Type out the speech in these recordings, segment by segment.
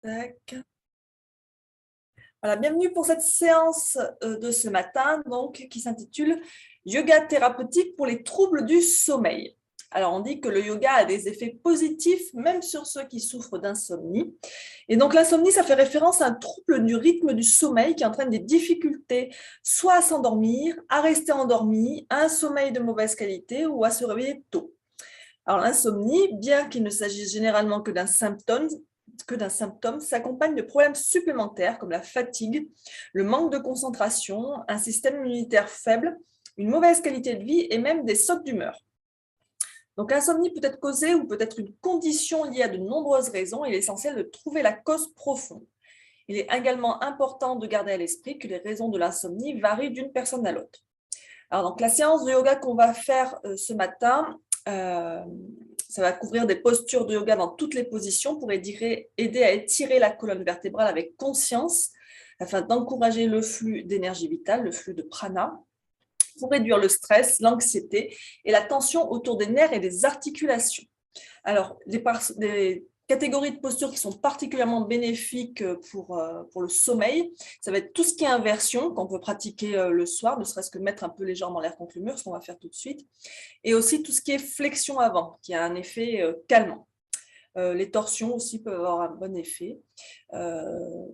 Tac. Voilà, bienvenue pour cette séance de ce matin donc, qui s'intitule « Yoga thérapeutique pour les troubles du sommeil ». Alors, on dit que le yoga a des effets positifs même sur ceux qui souffrent d'insomnie. Et donc, l'insomnie, ça fait référence à un trouble du rythme du sommeil qui entraîne des difficultés soit à s'endormir, à rester endormi, à un sommeil de mauvaise qualité ou à se réveiller tôt. Alors, l'insomnie, bien qu'il ne s'agisse généralement que d'un symptôme, s'accompagne de problèmes supplémentaires comme la fatigue, le manque de concentration, un système immunitaire faible, une mauvaise qualité de vie et même des sautes d'humeur. Donc l'insomnie peut être causée ou peut être une condition liée à de nombreuses raisons. Il est essentiel de trouver la cause profonde. Il est également important de garder à l'esprit que les raisons de l'insomnie varient d'une personne à l'autre. Alors donc la séance de yoga qu'on va faire ce matin, ça va couvrir des postures de yoga dans toutes les positions pour aider à étirer la colonne vertébrale avec conscience afin d'encourager le flux d'énergie vitale, le flux de prana, pour réduire le stress, l'anxiété et la tension autour des nerfs et des articulations. Alors, les catégories de postures qui sont particulièrement bénéfiques pour le sommeil, ça va être tout ce qui est inversion, qu'on peut pratiquer le soir, ne serait-ce que mettre un peu les jambes en l'air contre le mur, ce qu'on va faire tout de suite, et aussi tout ce qui est flexion avant, qui a un effet calmant. Les torsions aussi peuvent avoir un bon effet.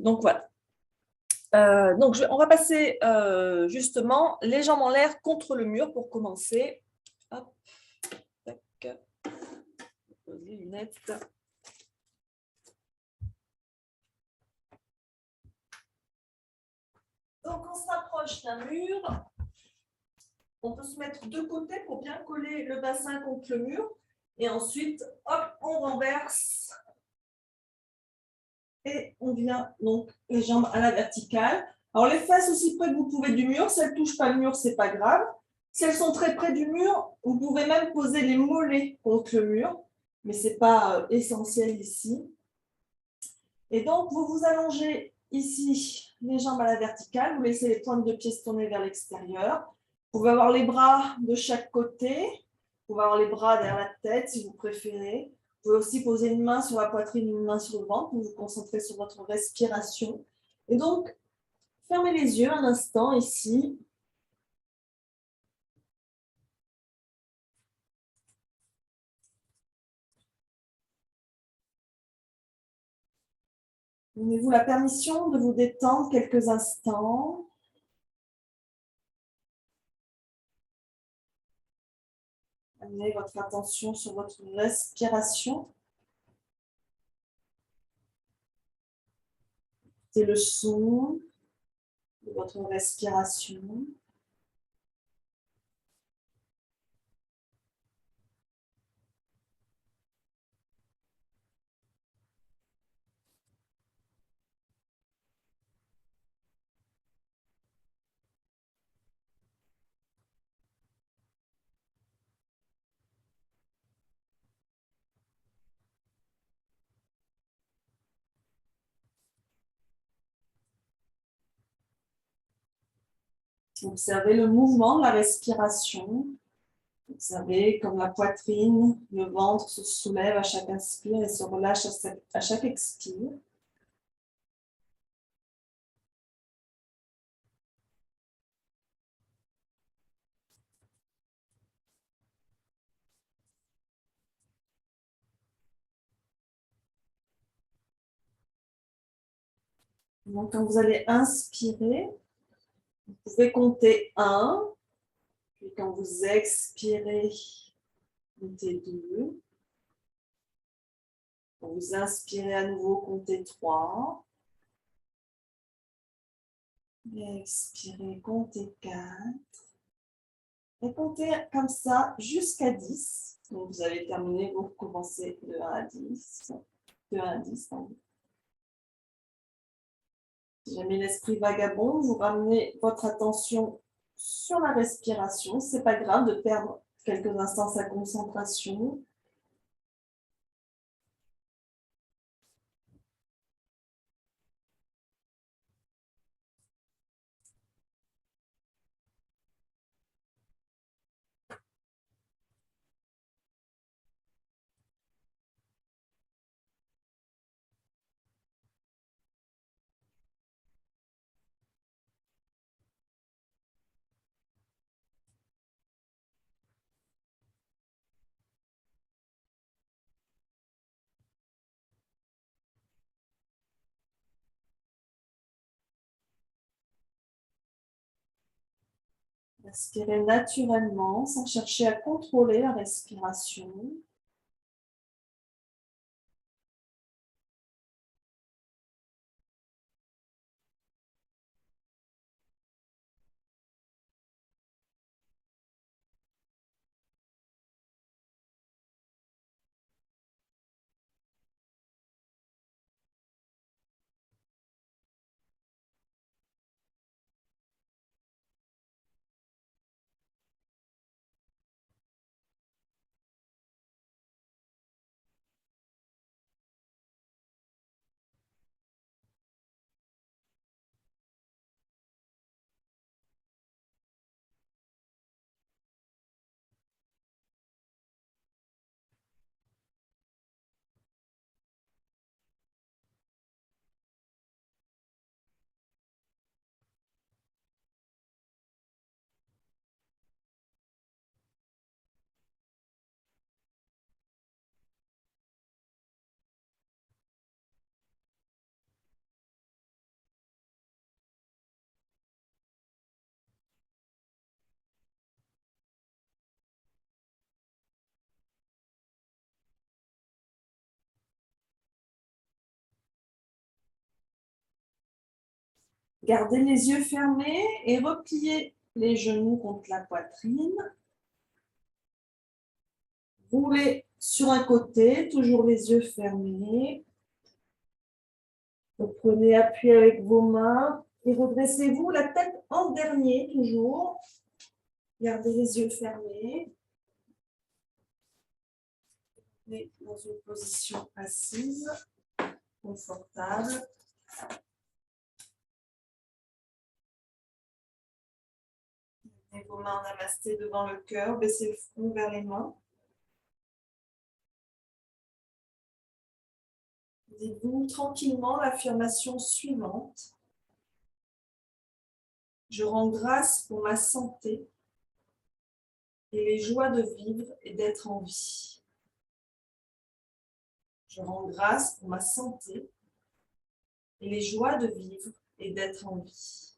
Donc voilà. On va passer justement les jambes en l'air contre le mur pour commencer. Hop, tac, poser les lunettes. Donc on se rapproche d'un mur. On peut se mettre de côté pour bien coller le bassin contre le mur. Et ensuite, hop, on renverse. Et on vient donc les jambes à la verticale. Alors les fesses aussi près que vous pouvez du mur. Si elles ne touchent pas le mur, ce n'est pas grave. Si elles sont très près du mur, vous pouvez même poser les mollets contre le mur. Mais ce n'est pas essentiel ici. Et donc, vous vous allongez ici, les jambes à la verticale. Vous laissez les pointes de pied se tourner vers l'extérieur. Vous pouvez avoir les bras de chaque côté. Vous pouvez avoir les bras derrière la tête si vous préférez. Vous pouvez aussi poser une main sur la poitrine, une main sur le ventre pour vous concentrer sur votre respiration. Et donc, fermez les yeux un instant ici. Donnez-vous la permission de vous détendre quelques instants. Amenez votre attention sur votre respiration. C'est le son de votre respiration. Observez le mouvement de la respiration. Observez comme la poitrine, le ventre se soulève à chaque inspire et se relâche à chaque expire. Donc, quand vous allez inspirer, vous pouvez compter 1. Puis quand vous expirez, comptez 2. Quand vous inspirez à nouveau, comptez 3. Expirez, comptez 4. Et comptez comme ça jusqu'à 10. Donc, vous avez terminé, vous recommencez de 1 à 10. De 1 à 10, pardon. Si jamais l'esprit vagabond, vous ramenez votre attention sur la respiration. Ce n'est pas grave de perdre quelques instants sa concentration. Respirez naturellement, sans chercher à contrôler la respiration. Gardez les yeux fermés et repliez les genoux contre la poitrine. Roulez sur un côté, toujours les yeux fermés. Prenez appui avec vos mains et redressez-vous la tête en dernier, toujours. Gardez les yeux fermés. Et dans une position assise, confortable. Mettez vos mains en namasté devant le cœur, baissez le front vers les mains. Dites-vous tranquillement l'affirmation suivante. Je rends grâce pour ma santé et les joies de vivre et d'être en vie. Je rends grâce pour ma santé et les joies de vivre et d'être en vie.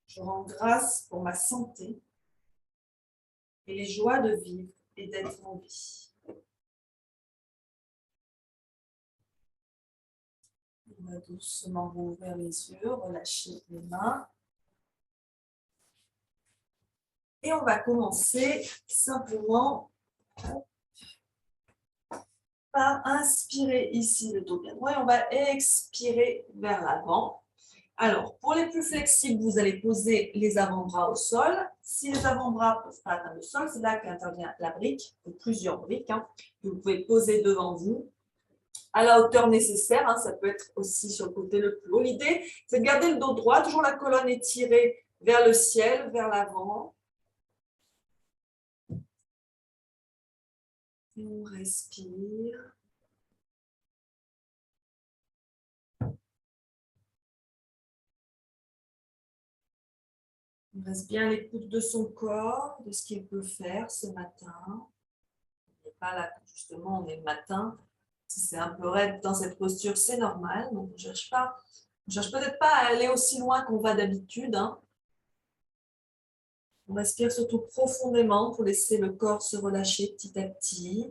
Je rends grâce pour ma santé et les joies de vivre et d'être en vie. On va doucement rouvrir les yeux, relâcher les mains. Et on va commencer simplement par inspirer ici le dos bien droit et on va expirer vers l'avant. Alors, pour les plus flexibles, vous allez poser les avant-bras au sol. Si les avant-bras ne peuvent pas atteindre le sol, c'est là qu'intervient la brique, ou plusieurs briques, que vous pouvez poser devant vous à la hauteur nécessaire. Ça peut être aussi sur le côté le plus haut. L'idée, c'est de garder le dos droit, toujours la colonne étirée vers le ciel, vers l'avant. Et on respire. On reste bien à l'écoute de son corps, de ce qu'il peut faire ce matin. On n'est pas là, justement, on est le matin. Si c'est un peu raide dans cette posture, c'est normal. Donc, on ne cherche peut-être pas à aller aussi loin qu'on va d'habitude. On respire surtout profondément pour laisser le corps se relâcher petit à petit.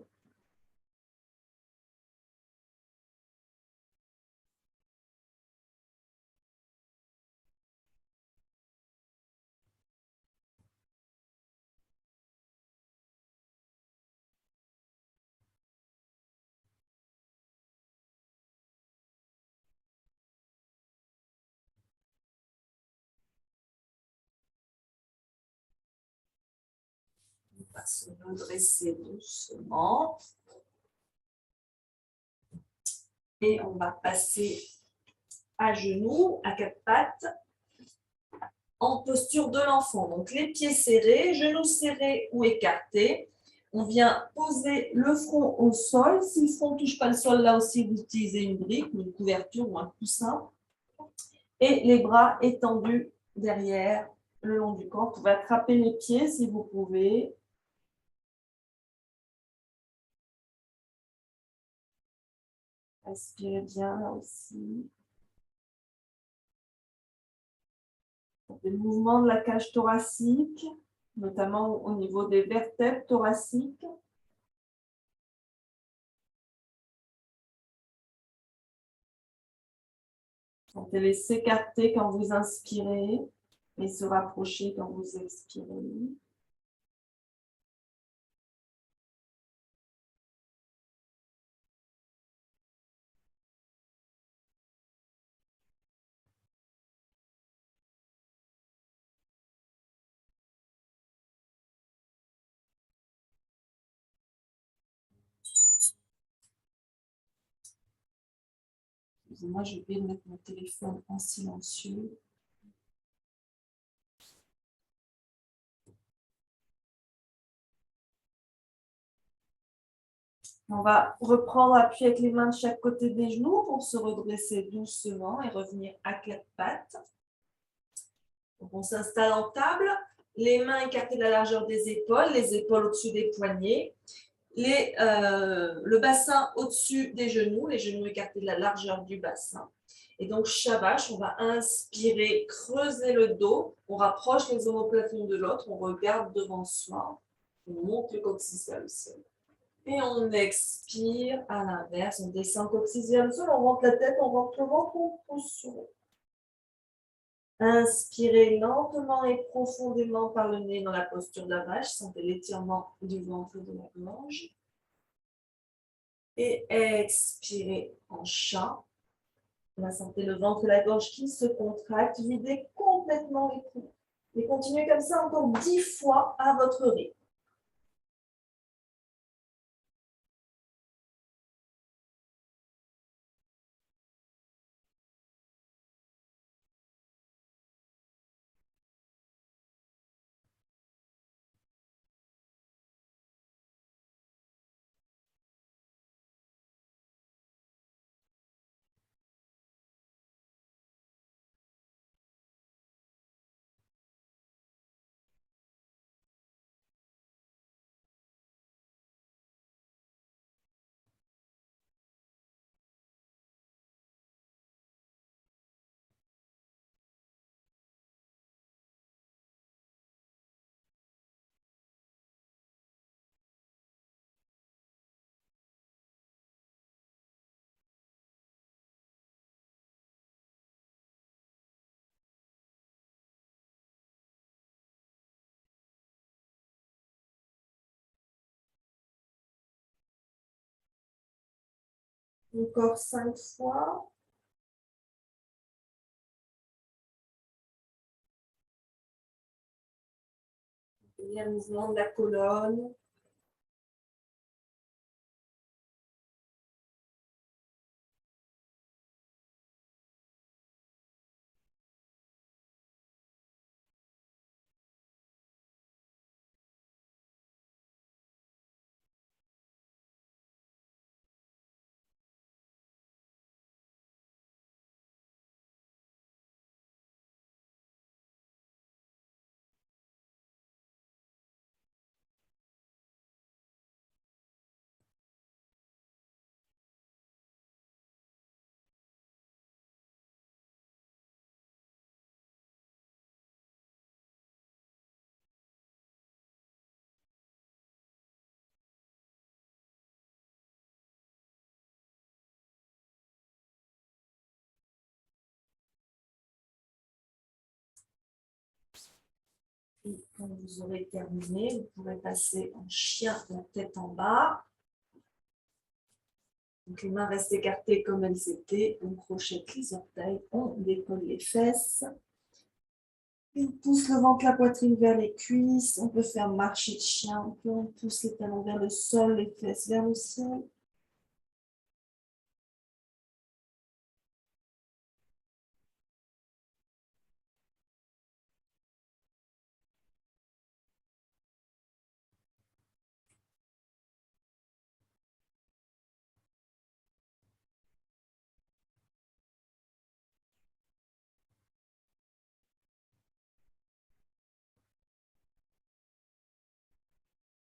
On va se redresser doucement. Et on va passer à genoux, à quatre pattes, en posture de l'enfant. Donc, les pieds serrés, genoux serrés ou écartés. On vient poser le front au sol. Si le front ne touche pas le sol, là aussi, vous utilisez une brique, une couverture ou un coussin. Et les bras étendus derrière, le long du corps. Vous pouvez attraper les pieds si vous pouvez. Respirez bien là aussi. Des mouvements de la cage thoracique, notamment au niveau des vertèbres thoraciques. Sentez-les s'écarter quand vous inspirez et se rapprocher quand vous expirez. Excusez-moi, je vais mettre mon téléphone en silencieux. On va reprendre appui avec les mains de chaque côté des genoux pour se redresser doucement et revenir à quatre pattes. Donc on s'installe en table, les mains écartées de la largeur des épaules, les épaules au-dessus des poignets, le bassin au-dessus des genoux, les genoux écartés de la largeur du bassin. Et donc, Shavash, on va inspirer, creuser le dos, on rapproche les omoplates l'une de l'autre, on regarde devant soi, on monte le coccyx vers le ciel. Et on expire à l'inverse, on descend le coccyx vers le sol, on rentre la tête, on rentre le ventre, on pousse sur le. Inspirez lentement et profondément par le nez dans la posture de la vache, sentez l'étirement du ventre et de la gorge. Et expirez en chat. Là, sentez le ventre et la gorge qui se contractent, videz complètement les poumons. Et continuez comme ça encore 10 fois à votre rythme. Encore 5 fois. Et un mouvement de la colonne. Et quand vous aurez terminé, vous pourrez passer en chien, la tête en bas. Donc les mains restent écartées comme elles étaient. On crochette les orteils, on décolle les fesses. On pousse le ventre, la poitrine vers les cuisses. On peut faire marcher de chien. On pousse les talons vers le sol, les fesses vers le ciel.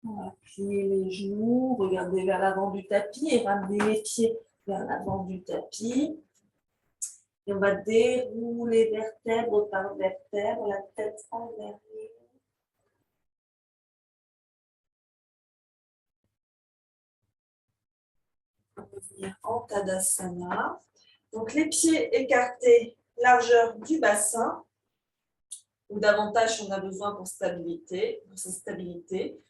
On va plier les genoux, regardez vers l'avant du tapis et ramener les pieds vers l'avant du tapis. Et on va dérouler vertèbre par vertèbre, la tête en derrière. On va venir en Tadasana. Donc les pieds écartés, largeur du bassin, ou davantage si on a besoin pour sa stabilité.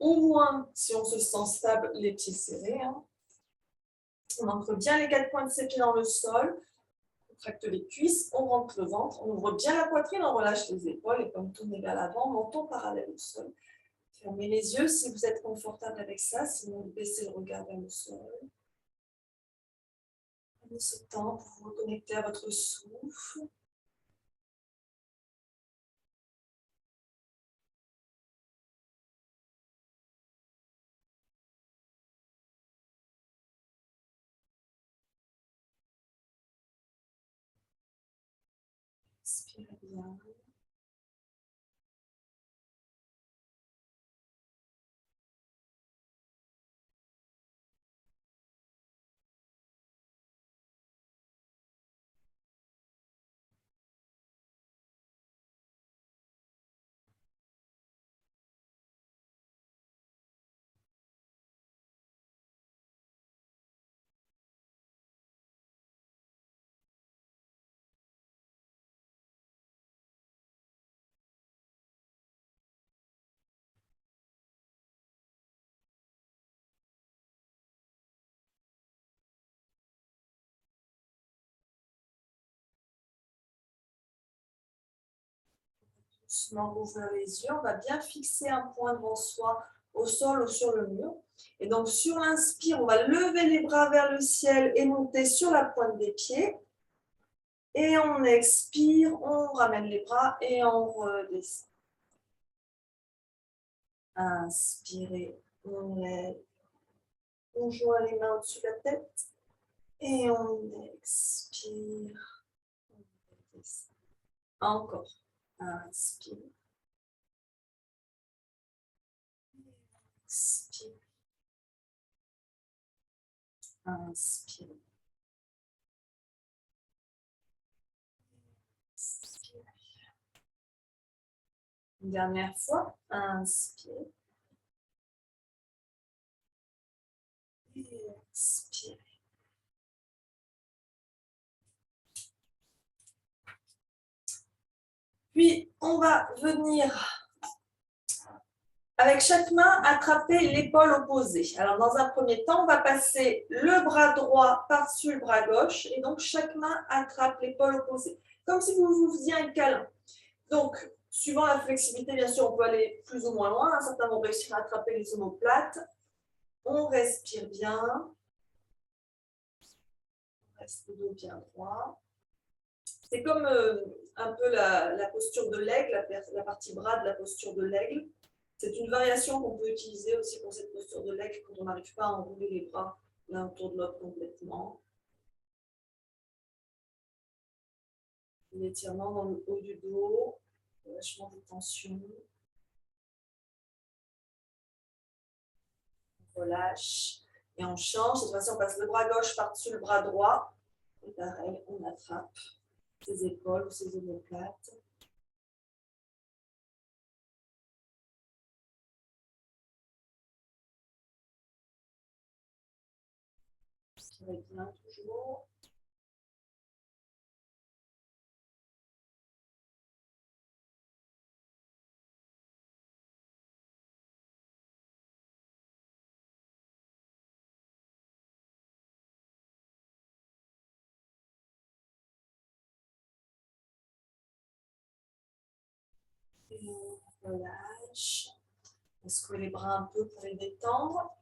Au moins, si on se sent stable, les pieds serrés. On ancre bien les 4 points de ses pieds dans le sol. On contracte les cuisses, on rentre le ventre, on ouvre bien la poitrine, on relâche les épaules, les pommes tournent vers l'avant, menton parallèle au sol. Fermez les yeux si vous êtes confortable avec ça, sinon vous baissez le regard vers le sol. Prenez ce temps pour vous reconnecter à votre souffle. Inspirez bien. Doucement rouvrir les yeux, on va bien fixer un point devant soi au sol ou sur le mur. Et donc sur l'inspire, on va lever les bras vers le ciel et monter sur la pointe des pieds. Et on expire, on ramène les bras et on redescend. Inspirez, on lève, on joint les mains au-dessus de la tête et on expire, on redescend. Encore, inspire. Inspire. Inspire. Inspire. Une dernière fois. Inspire. Et expire. Puis, on va venir avec chaque main attraper l'épaule opposée. Alors, dans un premier temps, on va passer le bras droit par-dessus le bras gauche. Et donc, chaque main attrape l'épaule opposée. Comme si vous vous faisiez un câlin. Donc, suivant la flexibilité, bien sûr, on peut aller plus ou moins loin. Certains vont réussir à attraper les omoplates. On respire bien. On reste le dos bien droit. C'est comme un peu la posture de l'aigle, la partie bras de la posture de l'aigle. C'est une variation qu'on peut utiliser aussi pour cette posture de l'aigle quand on n'arrive pas à enrouler les bras l'un autour de l'autre complètement. L'étirement dans le haut du dos, relâchement des tensions. On relâche et on change. Cette fois-ci, on passe le bras gauche par-dessus le bras droit. Et pareil, on attrape ses épaules ou ses omoplates. Respirez bien toujours. Et on relâche. On secoue les bras un peu pour les détendre.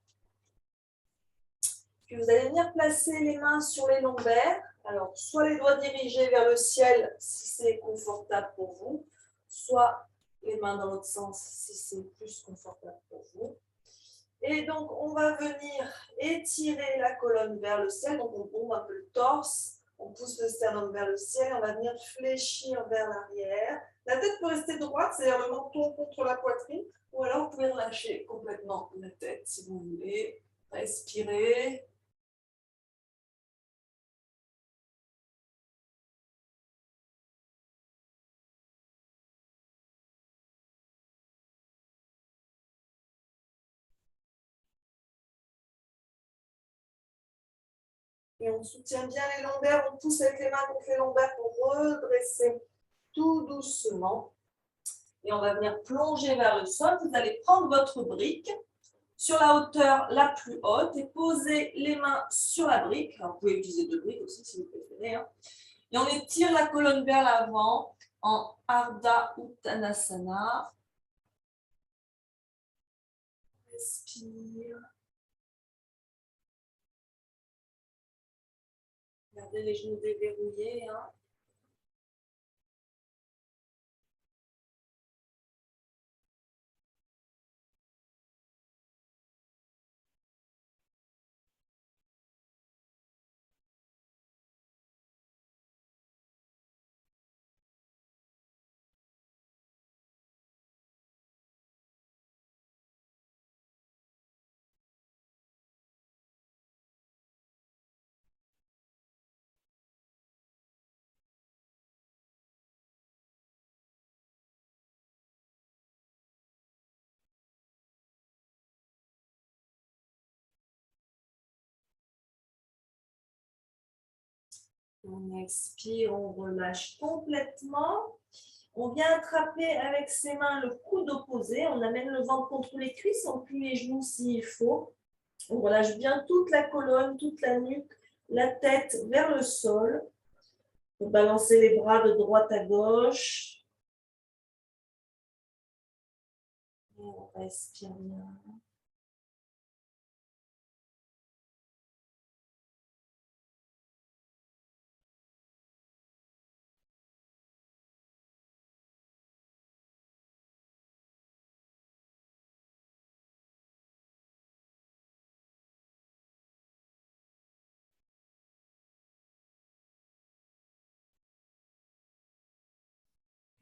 Puis vous allez venir placer les mains sur les lombaires. Alors, soit les doigts dirigés vers le ciel si c'est confortable pour vous, soit les mains dans l'autre sens si c'est plus confortable pour vous. Et donc, on va venir étirer la colonne vers le ciel. Donc, on bombe un peu le torse. On pousse le sternum vers le ciel. On va venir fléchir vers l'arrière. La tête peut rester droite, c'est-à-dire le menton contre la poitrine. Ou alors, vous pouvez relâcher complètement la tête si vous voulez. Respirez. Et on soutient bien les lombaires, on pousse avec les mains contre les lombaires pour redresser tout doucement. Et on va venir plonger vers le sol. Vous allez prendre votre brique sur la hauteur la plus haute et poser les mains sur la brique. Alors, vous pouvez utiliser deux briques aussi si vous préférez. Hein. Et on étire la colonne vers l'avant en Ardha Uttanasana. Respire. Gardez les genoux déverrouillés. Hein. On expire, on relâche complètement. On vient attraper avec ses mains le coude opposé. On amène le ventre contre les cuisses, on plie les genoux s'il faut. On relâche bien toute la colonne, toute la nuque, la tête vers le sol. On balancer les bras de droite à gauche. Et on respire bien.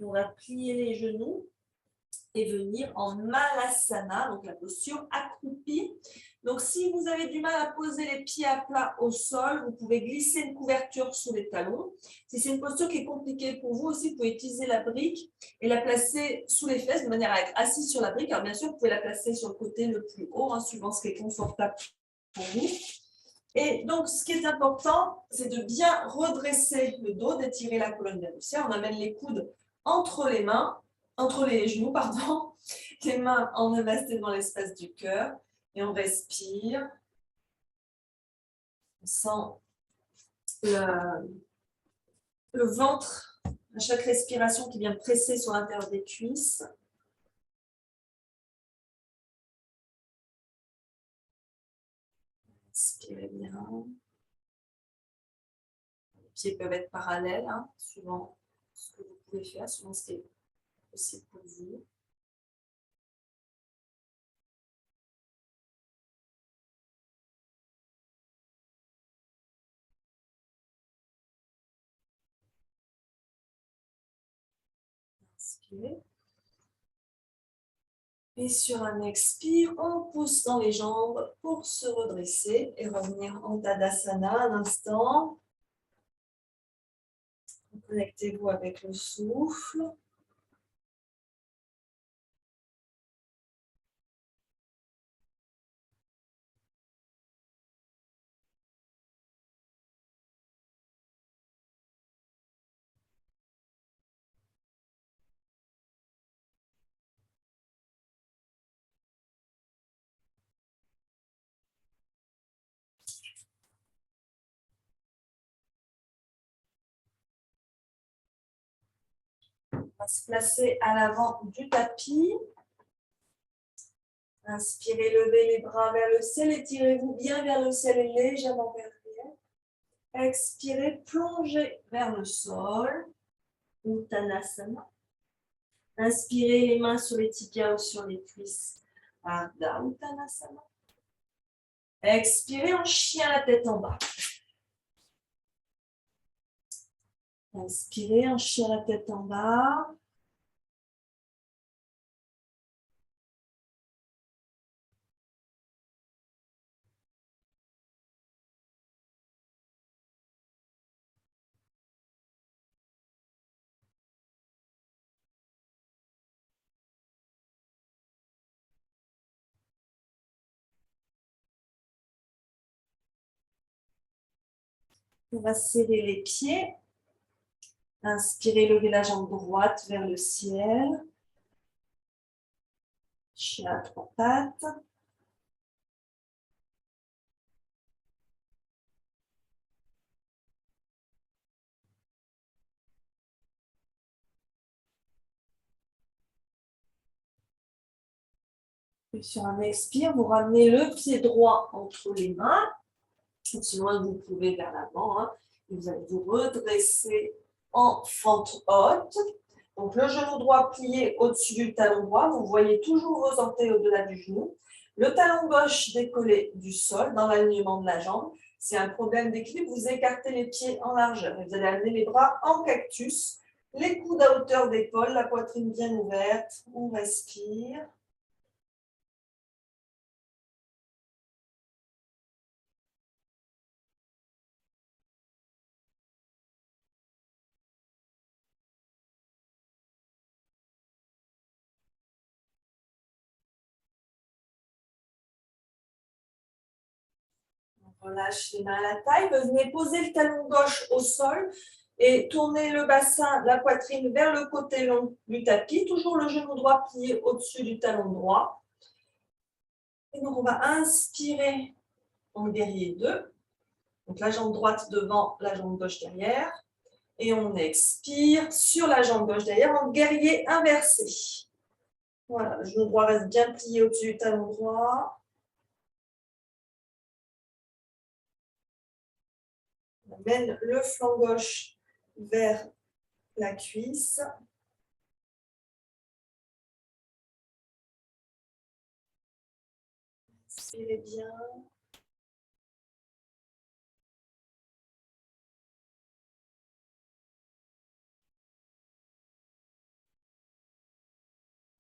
On va plier les genoux et venir en Malasana, donc la posture accroupie. Donc, si vous avez du mal à poser les pieds à plat au sol, vous pouvez glisser une couverture sous les talons. Si c'est une posture qui est compliquée pour vous aussi, vous pouvez utiliser la brique et la placer sous les fesses de manière à être assis sur la brique. Alors, bien sûr, vous pouvez la placer sur le côté le plus haut, hein, suivant ce qui est confortable pour vous. Et donc, ce qui est important, c'est de bien redresser le dos, d'étirer la colonne vers le ciel. On amène les coudes entre les mains, entre les genoux, pardon, les mains en namasté dans l'espace du cœur. Et on respire. On sent le ventre à chaque respiration qui vient presser sur l'intérieur des cuisses. Inspirez bien. Les pieds peuvent être parallèles, hein, suivant ce que vous pouvez faire, suivant ce qui est possible pour vous. Inspirez. Et sur un expire, on pousse dans les jambes pour se redresser et revenir en Tadasana un instant. Connectez-vous avec le souffle. On va se placer à l'avant du tapis. Inspirez, levez les bras vers le ciel, étirez-vous bien vers le ciel et légèrement vers l'arrière. Expirez, plongez vers le sol. Uttanasana. Inspirez, les mains sur les tibias ou sur les cuisses. Ardha Uttanasana. Expirez en chien, la tête en bas. Inspirez en chien, la tête en bas. On va serrer les pieds. Inspirez, levez la jambe droite vers le ciel. Chien à trois pattes. Et sur un expire, vous ramenez le pied droit entre les mains. Sinon, vous pouvez vers l'avant. Hein. Vous allez vous redresser en fente haute. Donc, le genou droit plié au-dessus du talon droit. Vous voyez toujours vos orteils au-delà du genou. Le talon gauche décollé du sol dans l'alignement de la jambe. C'est un problème d'équilibre. Vous écartez les pieds en largeur. Et vous allez amener les bras en cactus. Les coudes à hauteur d'épaule, la poitrine bien ouverte. On respire. Relâche les mains à la taille. Venez poser le talon gauche au sol et tournez le bassin, la poitrine vers le côté long du tapis. Toujours le genou droit plié au-dessus du talon droit. Et donc, on va inspirer en guerrier 2. Donc, la jambe droite devant, la jambe gauche derrière. Et on expire sur la jambe gauche derrière en guerrier inversé. Voilà, le genou droit reste bien plié au-dessus du talon droit. On amène le flanc gauche vers la cuisse. Inspirez bien.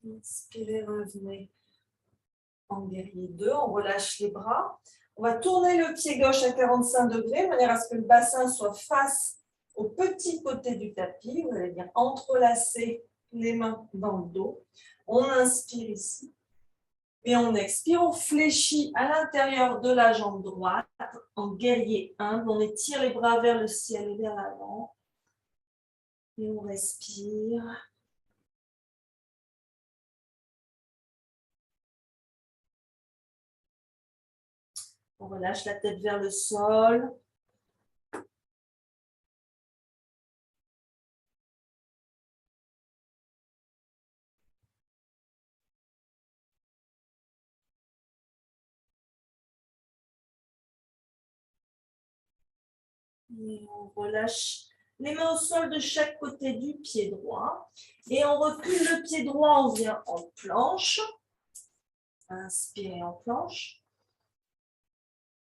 Inspirez, revenez en guerrier 2. On relâche les bras. On va tourner le pied gauche à 45 degrés, de manière à ce que le bassin soit face au petit côté du tapis. Vous allez bien entrelacer les mains dans le dos. On inspire ici. Et on expire, on fléchit à l'intérieur de la jambe droite en guerrier 1. On étire les bras vers le ciel et vers l'avant. Et on respire. On relâche la tête vers le sol. Et on relâche les mains au sol de chaque côté du pied droit. Et on recule le pied droit, on vient en planche. Inspirez en planche.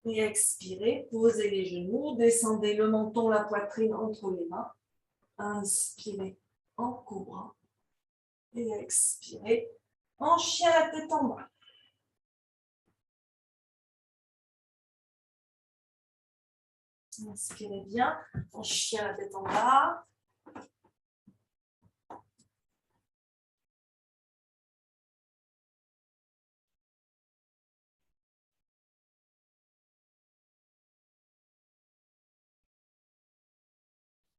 Et expirez, posez les genoux, descendez le menton, la poitrine entre les mains. Inspirez en cobra. Et expirez en chien, la tête en bas. Inspirez bien, en chien, la tête en bas.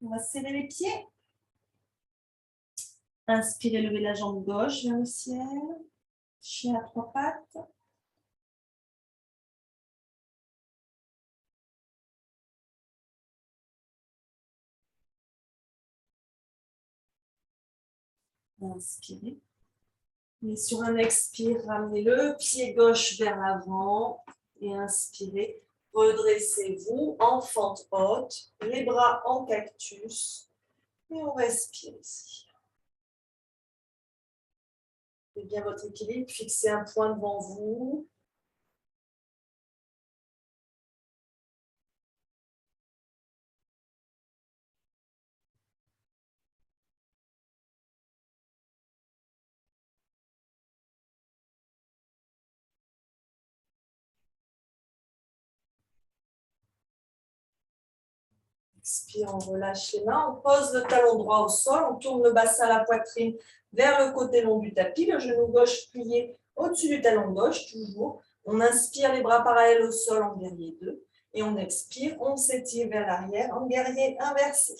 On va serrer les pieds. Inspirez, levez la jambe gauche vers le ciel. Chien à trois pattes. Inspirez. Et sur un expire, ramenez le pied gauche vers l'avant. Et inspirez. Redressez-vous en fente haute. Les bras en cactus. Et on respire ici. Faites bien votre équilibre. Fixez un point devant vous. Expire, on relâche les mains. On pose le talon droit au sol. On tourne le bassin, la poitrine vers le côté long du tapis. Le genou gauche plié au-dessus du talon gauche, toujours. On inspire les bras parallèles au sol en guerrier 2. Et on expire, on s'étire vers l'arrière en guerrier inversé.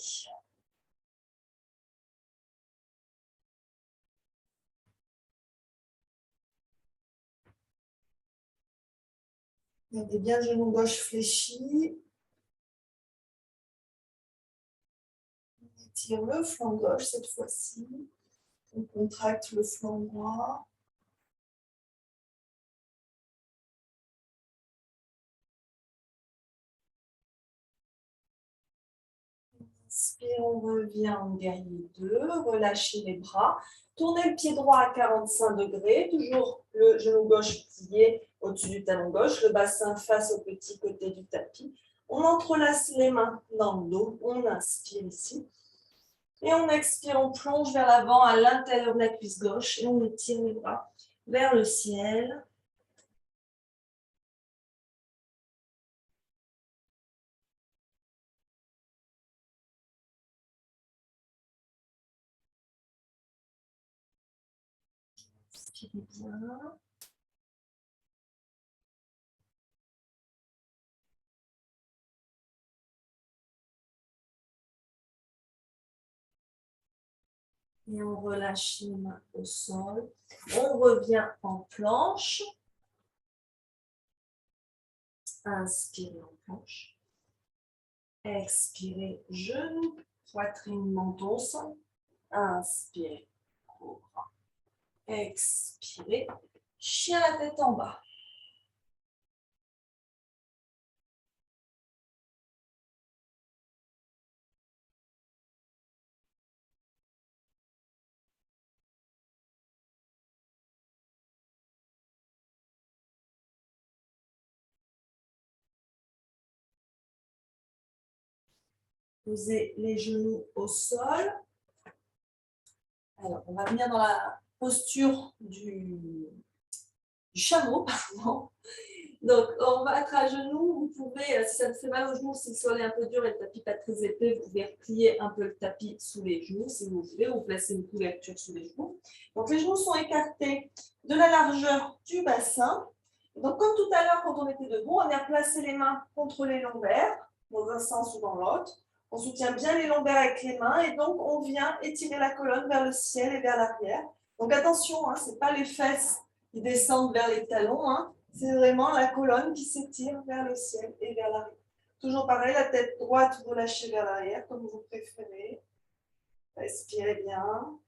Gardez bien le genou gauche fléchi. On étire le flanc gauche cette fois-ci. On contracte le flanc droit. Inspire, on revient en guerrier 2. Relâchez les bras. Tournez le pied droit à 45 degrés. Toujours le genou gauche plié au-dessus du talon gauche. Le bassin face au petit côté du tapis. On entrelace les mains dans le dos. On inspire ici. Et on expire, on plonge vers l'avant à l'intérieur de la cuisse gauche. Et on étire les bras vers le ciel. Inspirez bien. Et on relâche les mains au sol. On revient en planche. Inspirez en planche. Expirez, genoux, poitrine, menton, sol. Inspirez, cobra. Expirez, chien la tête en bas. Posez les genoux au sol. Alors, on va venir dans la posture du chameau, pardon. Donc, on va être à genoux. Vous pouvez, si ça vous fait mal aux genoux, si le sol est un peu dur et le tapis pas très épais, vous pouvez replier un peu le tapis sous les genoux si vous voulez, ou placer une couverture sous les genoux. Donc, les genoux sont écartés de la largeur du bassin. Donc, comme tout à l'heure, quand on était debout, on vient placer les mains contre les lombaires, dans un sens ou dans l'autre. On soutient bien les lombaires avec les mains et donc on vient étirer la colonne vers le ciel et vers l'arrière. Donc, attention, ce n'est pas les fesses qui descendent vers les talons, c'est vraiment la colonne qui s'étire vers le ciel et vers l'arrière. Toujours pareil, la tête droite relâchée vers l'arrière, comme vous préférez. Respirez bien.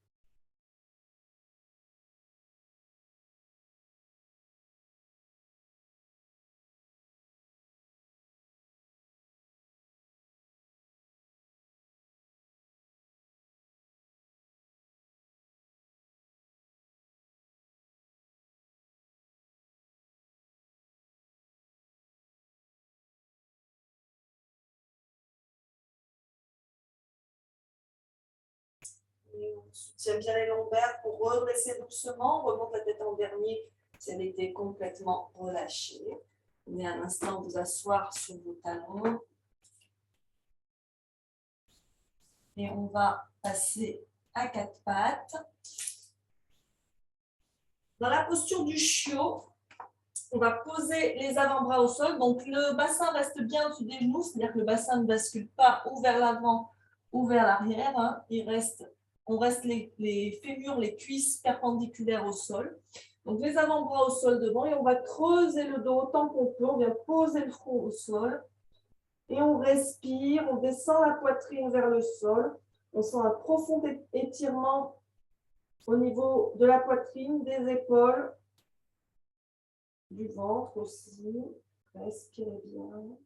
Et on soutient bien les lombaires pour redresser doucement. On remonte la tête en dernier si elle était complètement relâchée. Venez un instant vous asseoir sur vos talons. Et on va passer à quatre pattes. Dans la posture du chiot, on va poser les avant-bras au sol. Donc, le bassin reste bien au-dessus des genoux, c'est-à-dire que le bassin ne bascule pas ou vers l'avant ou vers l'arrière. On reste les fémurs, les cuisses perpendiculaires au sol. Donc, les avant-bras au sol devant et on va creuser le dos autant qu'on peut. On vient poser le front au sol et on respire. On descend la poitrine vers le sol. On sent un profond étirement au niveau de la poitrine, des épaules, du ventre aussi. Respirez bien.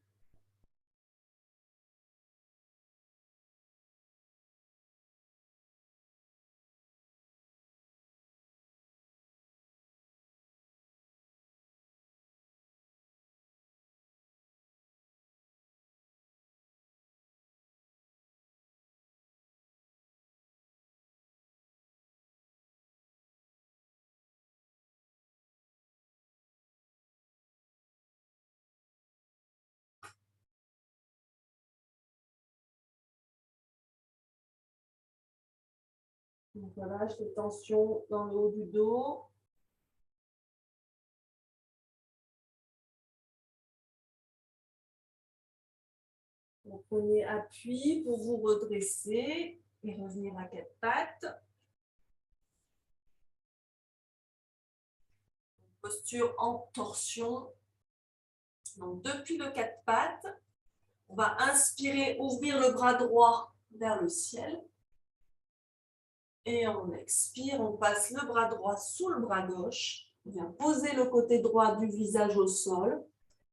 Donc voilà, je fais tension dans le haut du dos. Donc, prenez appui pour vous redresser et revenir à quatre pattes. Posture en torsion. Donc, depuis le quatre pattes, on va inspirer, ouvrir le bras droit vers le ciel. Et on expire, on passe le bras droit sous le bras gauche. On vient poser le côté droit du visage au sol.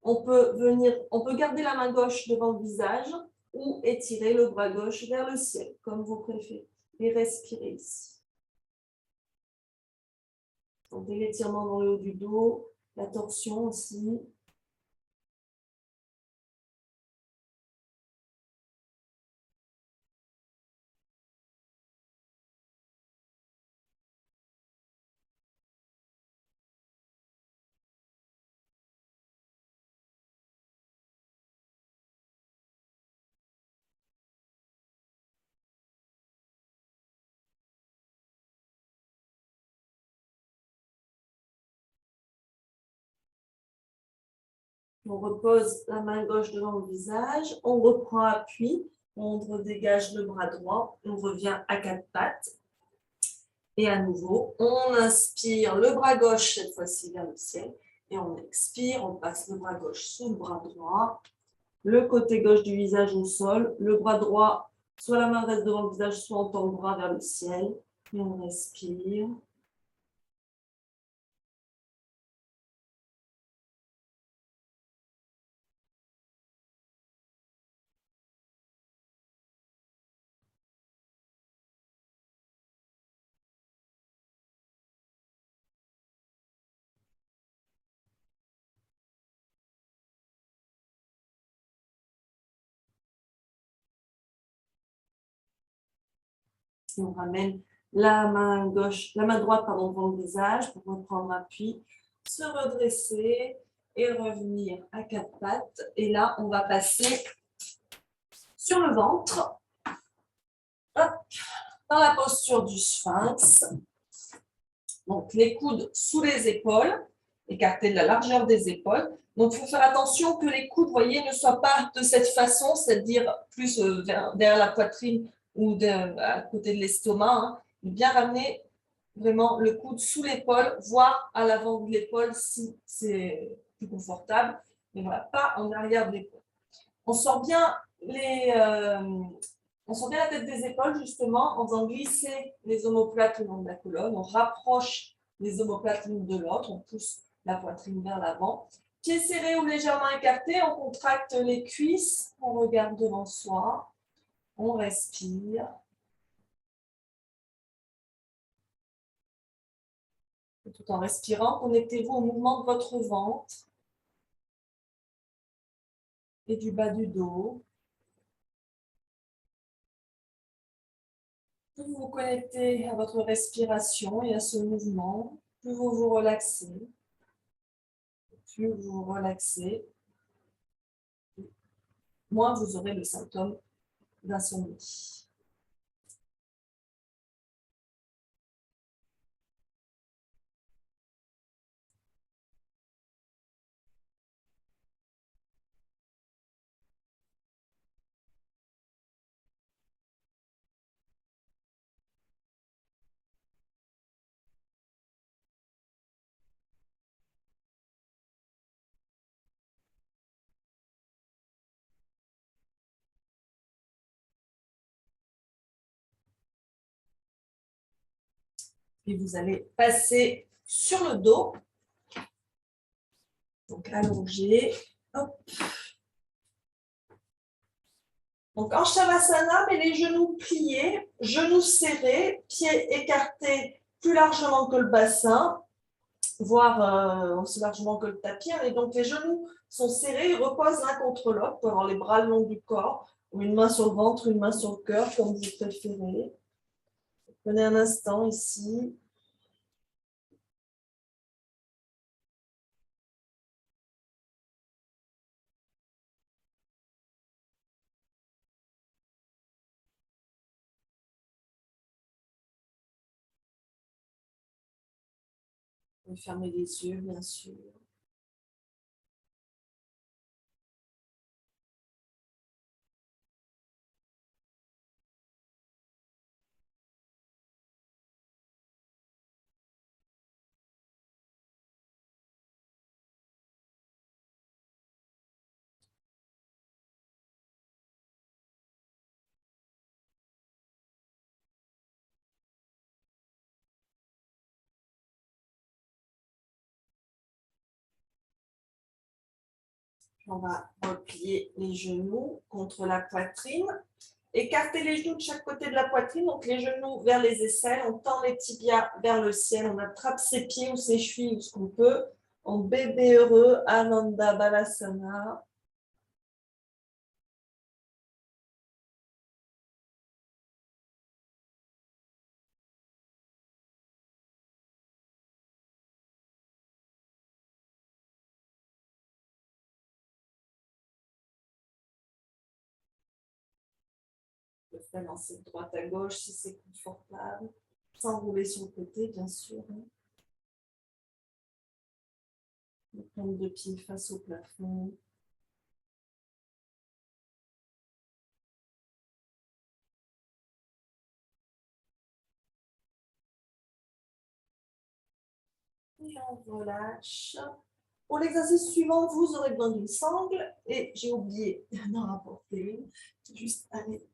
On peut garder la main gauche devant le visage ou étirer le bras gauche vers le ciel, comme vous préférez. Et respirez ici. Sentez l'étirement dans le haut du dos, la torsion aussi. On repose la main gauche devant le visage, on reprend appui, on redégage le bras droit, on revient à quatre pattes. Et à nouveau, on inspire le bras gauche cette fois-ci vers le ciel et on expire, on passe le bras gauche sous le bras droit, le côté gauche du visage au sol, le bras droit, soit la main reste devant le visage, soit on tend le bras vers le ciel et on respire. Et on ramène la main gauche, la main droite devant le visage pour reprendre appui, se redresser et revenir à quatre pattes. Et là, on va passer sur le ventre. Hop, dans la posture du sphinx. Donc, les coudes sous les épaules, écartés de la largeur des épaules. Donc, il faut faire attention que les coudes, voyez, ne soient pas de cette façon, c'est-à-dire plus derrière la poitrine ou à côté de l'estomac. Hein. Bien ramener vraiment le coude sous l'épaule, voire à l'avant de l'épaule si c'est plus confortable. Mais voilà, pas en arrière de l'épaule. On sort bien on sent bien la tête des épaules, justement, en faisant glisser les omoplates le long de la colonne. On rapproche les omoplates l'une de l'autre. On pousse la poitrine vers l'avant. Pieds serrés ou légèrement écartés. On contracte les cuisses. On regarde devant soi. On respire. Et tout en respirant, connectez-vous au mouvement de votre ventre et du bas du dos. Plus vous vous connectez à votre respiration et à ce mouvement, plus vous vous relaxez. Plus vous vous relaxez, moins vous aurez le symptôme d'insomnie. Puis vous allez passer sur le dos, donc allongé. Hop. Donc en Shavasana, mais les genoux pliés, genoux serrés, pieds écartés plus largement que le bassin, voire aussi largement que le tapis. Et donc les genoux sont serrés, ils reposent l'un contre l'autre. Vous pouvez avoir les bras le long du corps, ou une main sur le ventre, une main sur le cœur, comme vous préférez. Prenez un instant ici. Vous pouvez fermer les yeux, bien sûr. On va replier les genoux contre la poitrine. Écarter les genoux de chaque côté de la poitrine, donc les genoux vers les aisselles. On tend les tibias vers le ciel. On attrape ses pieds ou ses chevilles ou ce qu'on peut. En bébé heureux, Ananda Balasana. On peut faire lancer de droite à gauche si c'est confortable, sans rouler sur le côté, bien sûr. Les plantes de pied face au plafond. Et on relâche. Pour l'exercice suivant, vous aurez besoin d'une sangle. Et j'ai oublié d'en rapporter une. Juste aller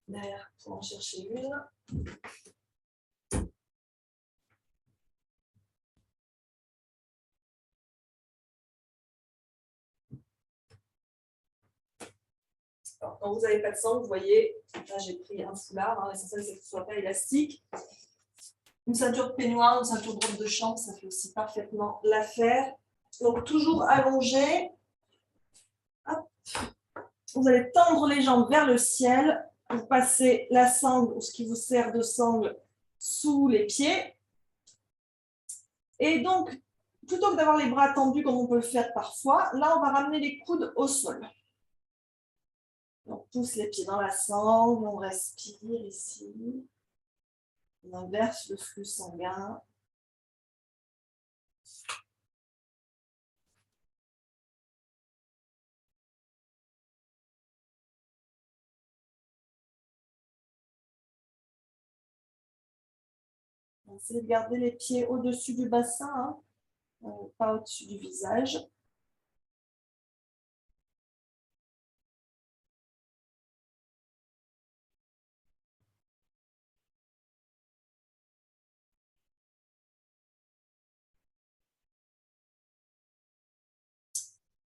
derrière pour en chercher une. Alors, quand vous n'avez pas de sangle, vous voyez, là j'ai pris un foulard. L'essentiel, c'est que ce ne soit pas élastique. Une ceinture de peignoir, une ceinture de robe de chambre, ça fait aussi parfaitement l'affaire. Donc, toujours allongé. Hop. Vous allez tendre les jambes vers le ciel. Vous passez la sangle, ou ce qui vous sert de sangle, sous les pieds. Et donc, plutôt que d'avoir les bras tendus comme on peut le faire parfois, là, on va ramener les coudes au sol. On pousse les pieds dans la sangle, on respire ici. On inverse le flux sanguin. Essayez de garder les pieds au-dessus du bassin, pas au-dessus du visage.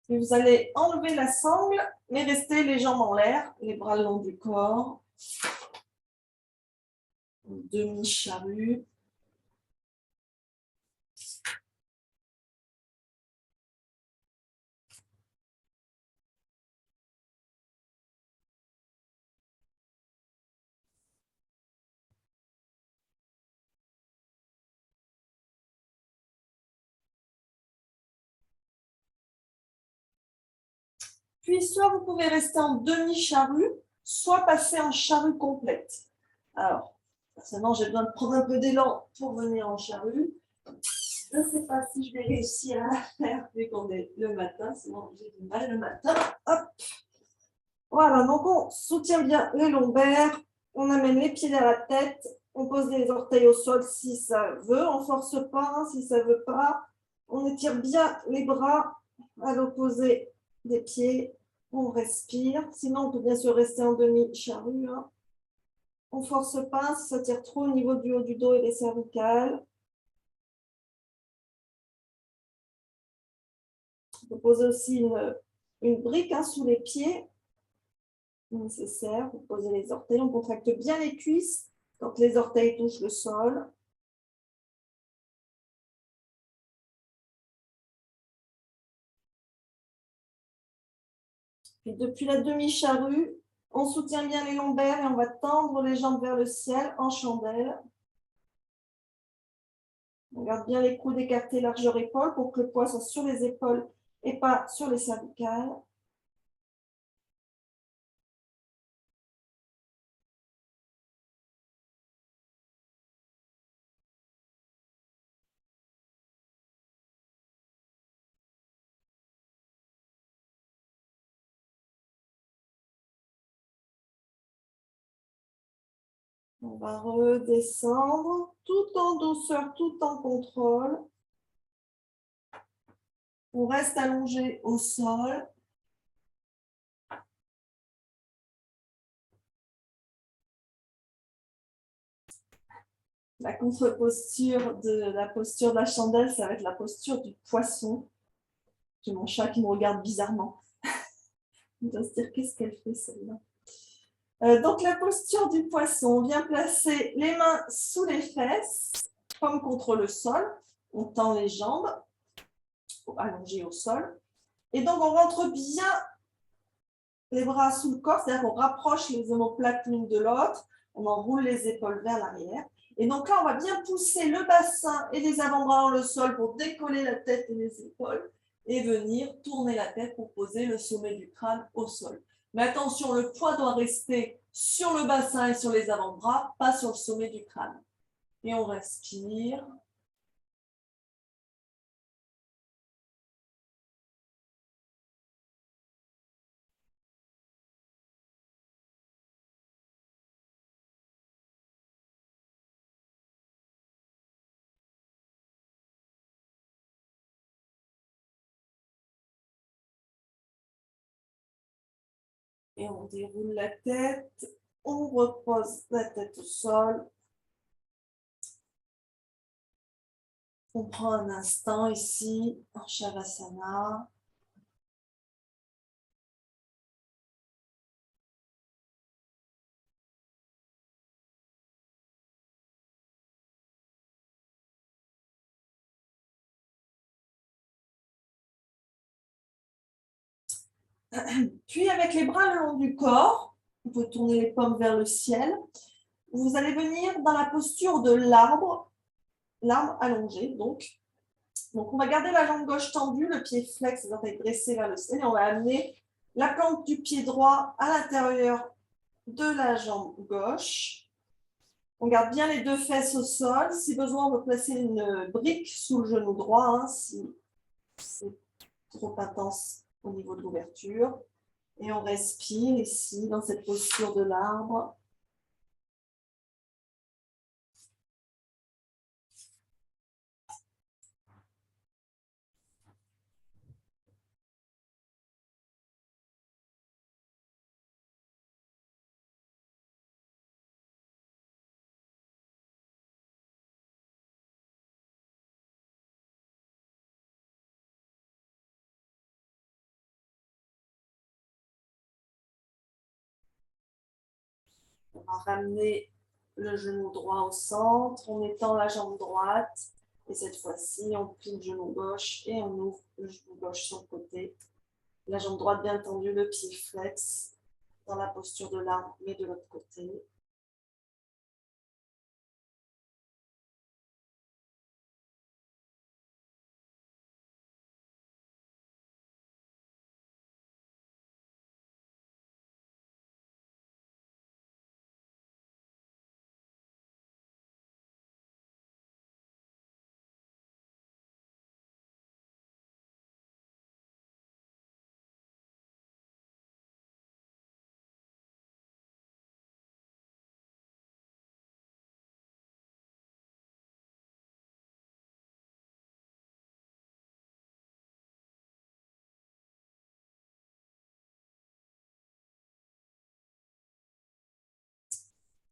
Et vous allez enlever la sangle, mais rester les jambes en l'air, les bras le long du corps. Demi-charrue. Puis, soit vous pouvez rester en demi-charrue, soit passer en charrue complète. Alors, personnellement, j'ai besoin de prendre un peu d'élan pour venir en charrue. Je ne sais pas si je vais réussir à la faire vu qu'on est le matin, sinon j'ai du mal le matin. Hop. Voilà, donc on soutient bien les lombaires, on amène les pieds derrière la tête, on pose les orteils au sol si ça veut, on ne force pas, si ça ne veut pas. On étire bien les bras à l'opposé des pieds, on respire. Sinon, on peut bien sûr rester en demi-charrue. On ne force pas si ça tire trop au niveau du haut du dos et des cervicales. On peut poser aussi une brique sous les pieds, nécessaire. Vous posez les orteils, on contracte bien les cuisses quand les orteils touchent le sol. Puis depuis la demi-charrue, on soutient bien les lombaires et on va tendre les jambes vers le ciel en chandelle. On garde bien les coudes écartés, largeur épaule, pour que le poids soit sur les épaules et pas sur les cervicales. On va redescendre tout en douceur, tout en contrôle. On reste allongé au sol. La contre-posture de la posture de la chandelle, ça va être la posture du poisson. J'ai mon chat qui me regarde bizarrement. Il doit se dire, qu'est-ce qu'elle fait celle-là? Donc, la posture du poisson, on vient placer les mains sous les fesses, comme contre le sol. On tend les jambes, allongées au sol. Et donc, on rentre bien les bras sous le corps, c'est-à-dire qu'on rapproche les omoplates l'une de l'autre, on enroule les épaules vers l'arrière. Et donc là, on va bien pousser le bassin et les avant-bras dans le sol pour décoller la tête et les épaules et venir tourner la tête pour poser le sommet du crâne au sol. Mais attention, le poids doit rester sur le bassin et sur les avant-bras, pas sur le sommet du crâne. Et on respire. Et on déroule la tête, on repose la tête au sol. On prend un instant ici en Shavasana. Puis avec les bras le long du corps, on peut tourner les paumes vers le ciel. Vous allez venir dans la posture de l'arbre allongé donc. Donc on va garder la jambe gauche tendue, le pied flex, les orteils dressés vers le ciel et on va amener la plante du pied droit à l'intérieur de la jambe gauche. On garde bien les deux fesses au sol. Si besoin, on peut placer une brique sous le genou droit si c'est trop intense au niveau de l'ouverture. Et on respire ici, dans cette posture de l'arbre. On va ramener le genou droit au centre, on étend la jambe droite. Et cette fois-ci, on plie le genou gauche et on ouvre le genou gauche sur le côté. La jambe droite bien tendue, le pied flex dans la posture de l'arbre, mais de l'autre côté.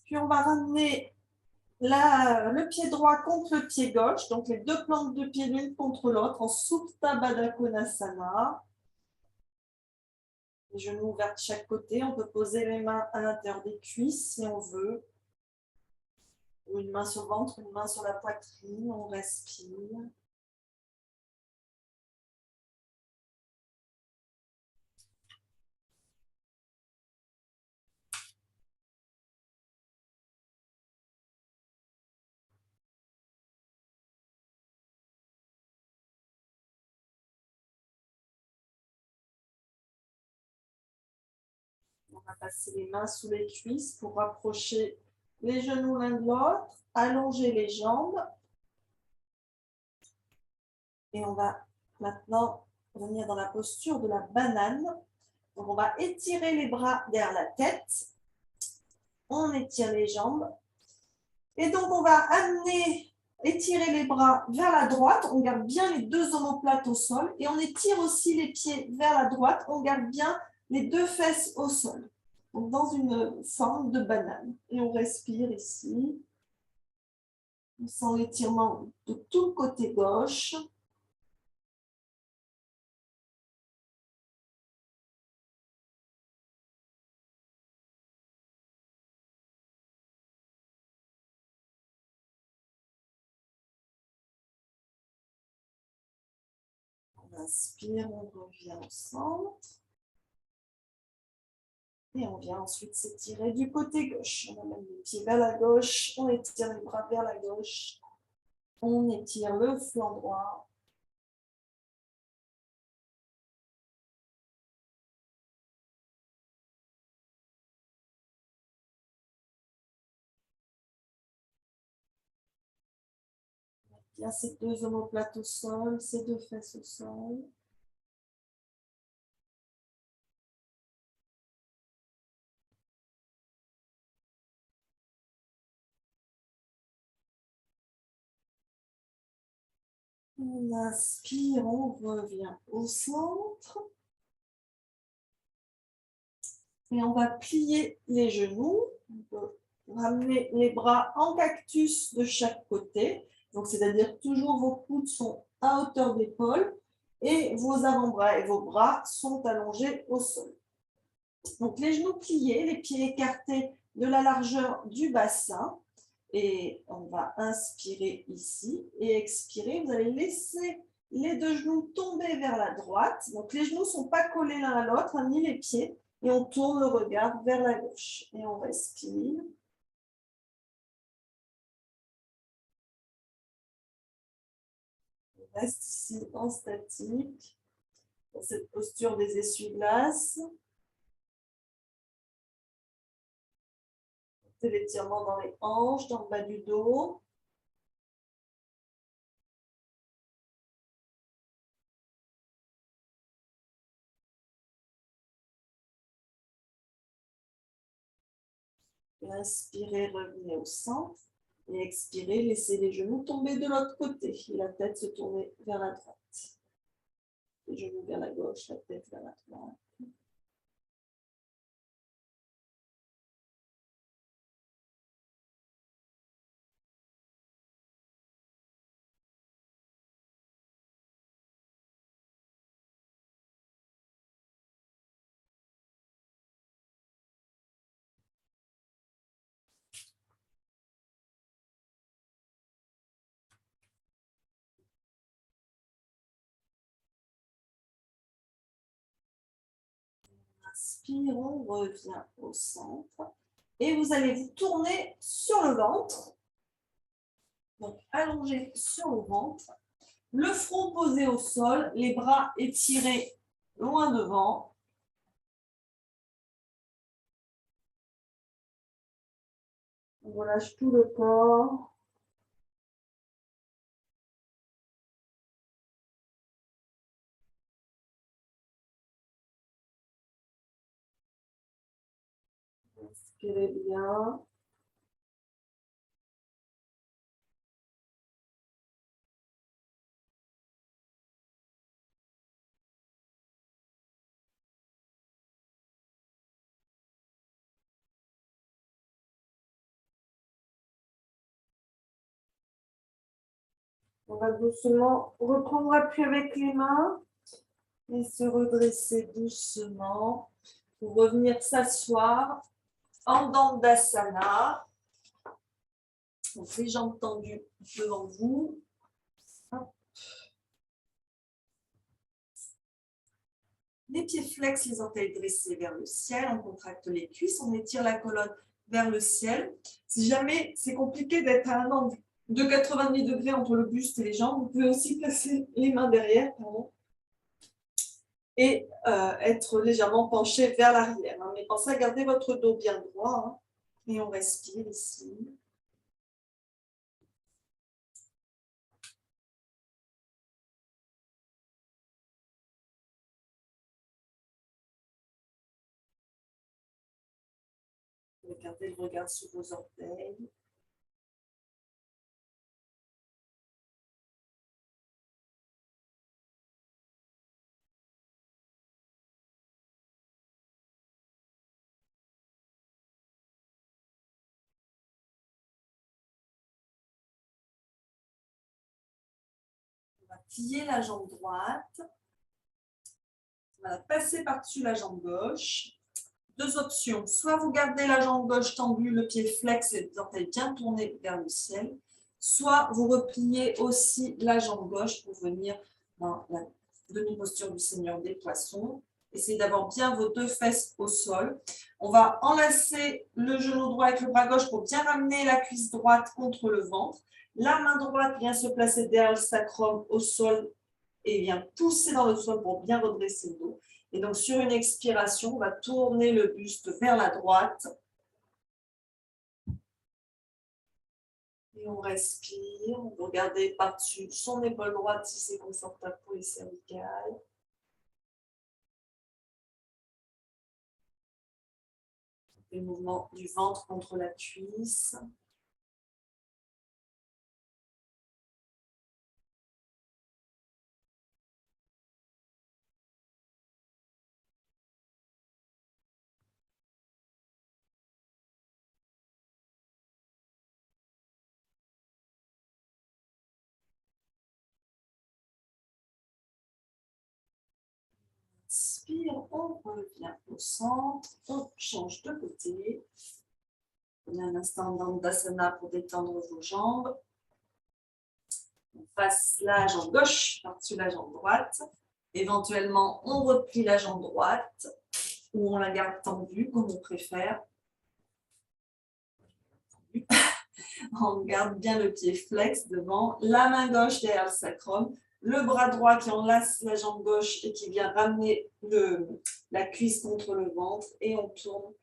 Puis on va ramener le pied droit contre le pied gauche, donc les deux plantes de pied l'une contre l'autre en Supta Baddha Konasana. Les genoux ouverts de chaque côté. On peut poser les mains à l'intérieur des cuisses si on veut. Ou une main sur le ventre, une main sur la poitrine. On respire. On va passer les mains sous les cuisses pour rapprocher les genoux l'un de l'autre, allonger les jambes. Et on va maintenant venir dans la posture de la banane. Donc on va étirer les bras derrière la tête. On étire les jambes. Et donc on va étirer les bras vers la droite. On garde bien les deux omoplates au sol. Et on étire aussi les pieds vers la droite. On garde bien les deux fesses au sol. Donc dans une forme de banane. Et on respire ici. On sent l'étirement de tout le côté gauche. On inspire, on revient au centre. Et on vient ensuite s'étirer du côté gauche. On amène les pieds vers la gauche, on étire les bras vers la gauche. On étire le flanc droit. Bien ces deux omoplates au sol, ces deux fesses au sol. On inspire, on revient au centre. Et on va plier les genoux. On peut ramener les bras en cactus de chaque côté. Donc, c'est-à-dire toujours vos coudes sont à hauteur d'épaule et vos avant-bras et vos bras sont allongés au sol. Donc, les genoux pliés, les pieds écartés de la largeur du bassin. Et on va inspirer ici et expirer. Vous allez laisser les deux genoux tomber vers la droite. Donc, les genoux ne sont pas collés l'un à l'autre, ni les pieds. Et on tourne le regard vers la gauche. Et on respire. On reste ici en statique, dans cette posture des essuie-glaces. L'étirement dans les hanches, dans le bas du dos. Inspirez, revenez au centre. Et expirez, laissez les genoux tomber de l'autre côté. Et la tête se tourner vers la droite. Les genoux vers la gauche, la tête vers la droite. Inspire, on revient au centre. Et vous allez vous tourner sur le ventre. Donc, allongé sur le ventre. Le front posé au sol, les bras étirés loin devant. On relâche tout le corps. Inspirez bien. On va doucement reprendre appui avec les mains et se redresser doucement pour revenir s'asseoir en Dandasana. Donc, les jambes tendues devant vous. Les pieds flex, les orteils dressés vers le ciel. On contracte les cuisses, on étire la colonne vers le ciel. Si jamais c'est compliqué d'être à un angle de 90 degrés entre le buste et les jambes, vous pouvez aussi placer les mains derrière et être légèrement penché vers l'arrière. Mais pensez à garder votre dos bien droit. Et on respire ici. Gardez le regard sur vos orteils. On va plier la jambe droite. On va passer par-dessus la jambe gauche. Deux options. Soit vous gardez la jambe gauche tendue, le pied flex et les orteils bien tournés vers le ciel. Soit vous repliez aussi la jambe gauche pour venir dans demi-posture du Seigneur des Poissons. Essayez d'avoir bien vos deux fesses au sol. On va enlacer le genou droit avec le bras gauche pour bien ramener la cuisse droite contre le ventre. La main droite vient se placer derrière le sacrum au sol et vient pousser dans le sol pour bien redresser le dos. Et donc, sur une expiration, on va tourner le buste vers la droite. Et on respire. On peut regarder par-dessus son épaule droite si c'est confortable pour les cervicales. Le mouvement du ventre contre la cuisse. Inspire, on revient au centre, on change de côté. Prenez un instant d'Andasana pour détendre vos jambes. On passe la jambe gauche par-dessus la jambe droite. Éventuellement, on replie la jambe droite ou on la garde tendue comme on préfère. On garde bien le pied flex devant, la main gauche derrière le sacrum, le bras droit qui enlace la jambe gauche et qui vient ramener la cuisse contre le ventre et on tourne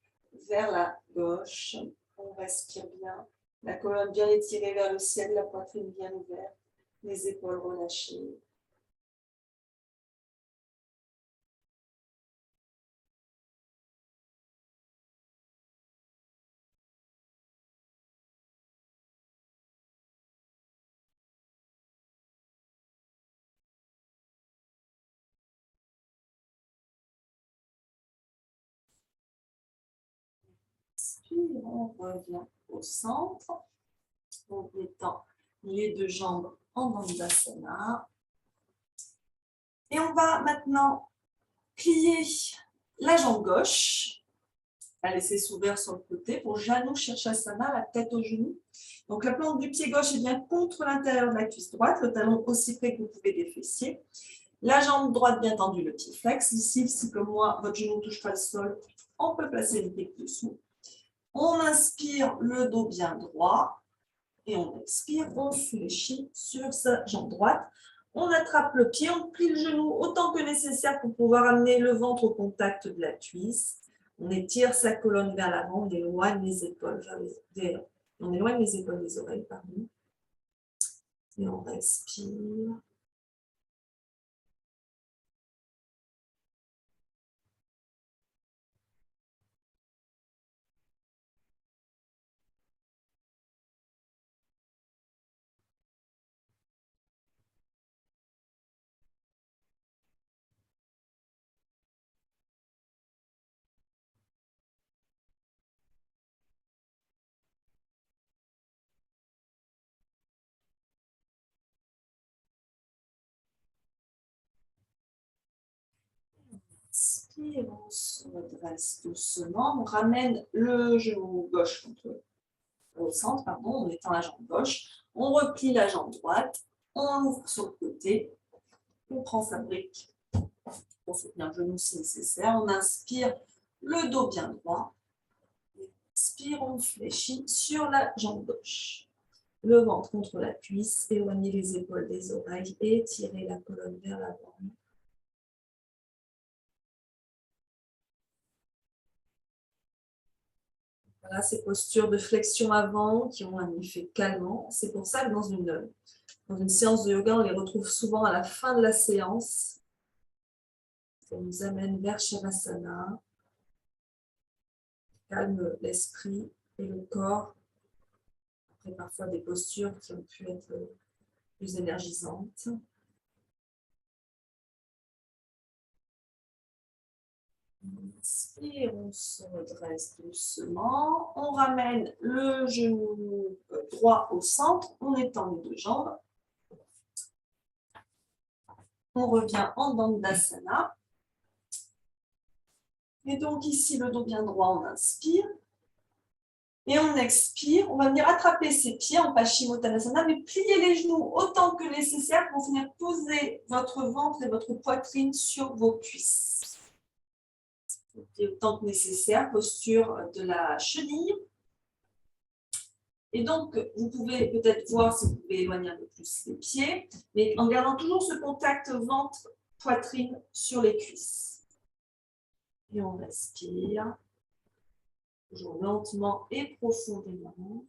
vers la gauche. On respire bien, la colonne bien étirée vers le ciel, la poitrine bien ouverte, les épaules relâchées. Puis on revient au centre, en mettant les deux jambes en Dandasana. Et on va maintenant plier la jambe gauche, la laisser s'ouvrir sur le côté pour Janu Shirshasana, la tête au genou. Donc la plante du pied gauche est bien contre l'intérieur de la cuisse droite, le talon aussi près que vous pouvez des fessiers. La jambe droite bien tendue, le pied flex. Ici, si comme moi, votre genou ne touche pas le sol, on peut placer le pied dessous. On inspire le dos bien droit et on expire, on fléchit sur sa jambe droite. On attrape le pied, on plie le genou autant que nécessaire pour pouvoir amener le ventre au contact de la cuisse. On étire sa colonne vers l'avant, on éloigne les épaules des oreilles, pardon. Et on respire. Inspire, on se redresse doucement. On ramène le genou gauche au centre, pardon, en mettant la jambe gauche. On replie la jambe droite. On ouvre sur le côté. On prend sa brique pour soutenir le genou si nécessaire. On inspire, le dos bien droit. Expire, on fléchit sur la jambe gauche. Le ventre contre la cuisse. Éloignez les épaules des oreilles et tirez la colonne vers l'avant. Voilà, ces postures de flexion avant qui ont un effet calmant. C'est pour ça que dans une séance de yoga, on les retrouve souvent à la fin de la séance. Ça nous amène vers Shavasana. Calme l'esprit et le corps. Après, parfois des postures qui ont pu être plus énergisantes. On inspire, on se redresse doucement. On ramène le genou droit au centre. On étend les deux jambes. On revient en Dandasana. Et donc ici, le dos bien droit, on inspire. Et on expire. On va venir attraper ses pieds en Paschimottanasana, mais plier les genoux autant que nécessaire pour venir poser votre ventre et votre poitrine sur vos cuisses. Autant que nécessaire, posture de la chenille. Et donc, vous pouvez peut-être voir si vous pouvez éloigner un peu plus les pieds, mais en gardant toujours ce contact ventre-poitrine sur les cuisses. Et on respire, toujours lentement et profondément.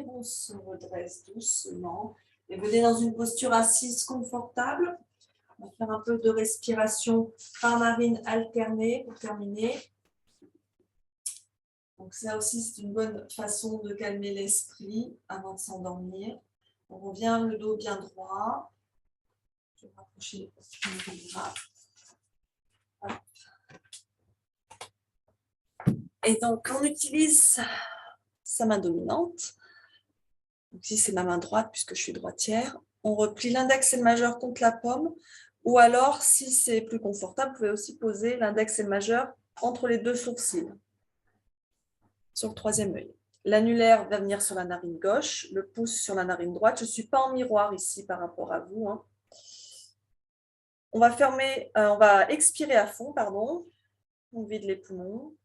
On se redresse doucement et venez dans une posture assise confortable. On va faire un peu de respiration par narine alternée pour terminer. Donc ça aussi, c'est une bonne façon de calmer l'esprit avant de s'endormir. On revient le dos bien droit. Je vais rapprocher le bras. Et donc, on utilise sa main dominante. Donc, ici, c'est ma main droite puisque je suis droitière. On replie l'index et le majeur contre la paume. Ou alors, si c'est plus confortable, vous pouvez aussi poser l'index et le majeur entre les deux sourcils, sur le troisième œil. L'annulaire va venir sur la narine gauche, le pouce sur la narine droite. Je ne suis pas en miroir ici par rapport à vous. On va expirer à fond, pardon. On vide les poumons.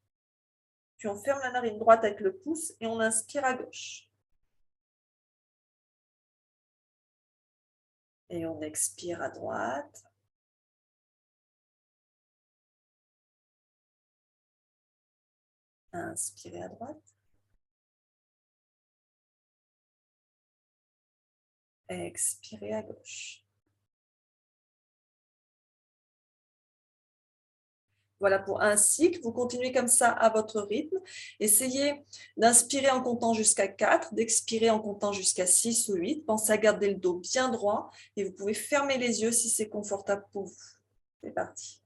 Puis on ferme la narine droite avec le pouce et on inspire à gauche. Et on expire à droite. Inspirez à droite. Expirez à gauche. Voilà pour un cycle. Vous continuez comme ça à votre rythme. Essayez d'inspirer en comptant jusqu'à 4, d'expirer en comptant jusqu'à 6 ou 8. Pensez à garder le dos bien droit et vous pouvez fermer les yeux si c'est confortable pour vous. C'est parti.